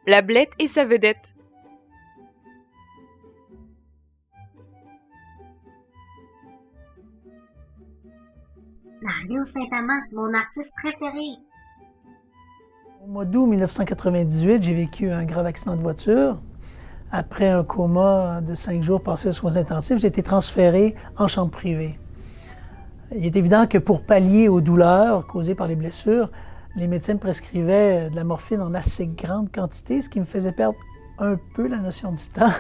La blette et sa vedette. Mario Saint-Amand, mon artiste préféré. Au mois d'août 1998, j'ai vécu un grave accident de voiture. Après un coma de 5 jours passé aux soins intensifs, j'ai été transféré en chambre privée. Il est évident que pour pallier aux douleurs causées par les blessures, les médecins me prescrivaient de la morphine en assez grande quantité, ce qui me faisait perdre un peu la notion du temps.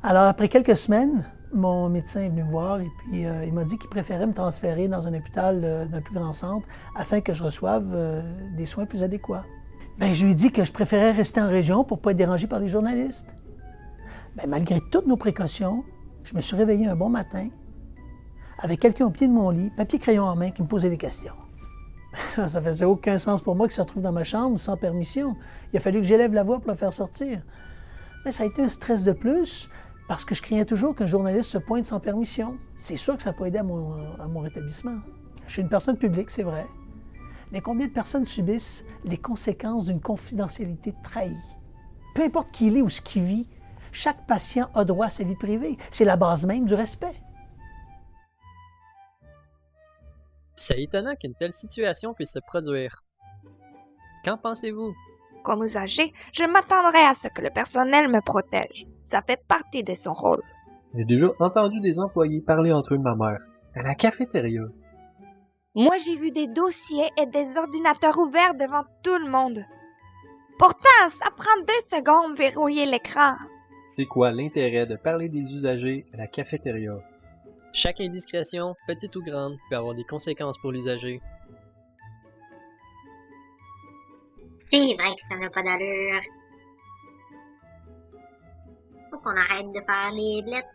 Alors, après quelques semaines, mon médecin est venu me voir et puis il m'a dit qu'il préférait me transférer dans un hôpital d'un plus grand centre afin que je reçoive des soins plus adéquats. Bien, je lui ai dit que je préférais rester en région pour ne pas être dérangé par les journalistes. Bien, malgré toutes nos précautions, je me suis réveillé un bon matin avec quelqu'un au pied de mon lit, papier crayon en main, qui me posait des questions. Ça faisait aucun sens pour moi qu'il se retrouve dans ma chambre sans permission. Il a fallu que j'élève la voix pour le faire sortir. Mais ça a été un stress de plus parce que je craignais toujours qu'un journaliste se pointe sans permission. C'est sûr que ça n'a pas aidé à mon rétablissement. Je suis une personne publique, c'est vrai. Mais combien de personnes subissent les conséquences d'une confidentialité trahie? Peu importe qui il est ou ce qu'il vit, chaque patient a droit à sa vie privée. C'est la base même du respect. C'est étonnant qu'une telle situation puisse se produire. Qu'en pensez-vous? Comme usager, je m'attendrais à ce que le personnel me protège. Ça fait partie de son rôle. J'ai déjà entendu des employés parler entre eux de ma mère, à la cafétéria. Moi, j'ai vu des dossiers et des ordinateurs ouverts devant tout le monde. Pourtant, ça prend 2 secondes de verrouiller l'écran. C'est quoi l'intérêt de parler des usagers à la cafétéria? Chaque indiscrétion, petite ou grande, peut avoir des conséquences pour l'usager. C'est vrai que ça n'a pas d'allure. Faut qu'on arrête de faire les blettes.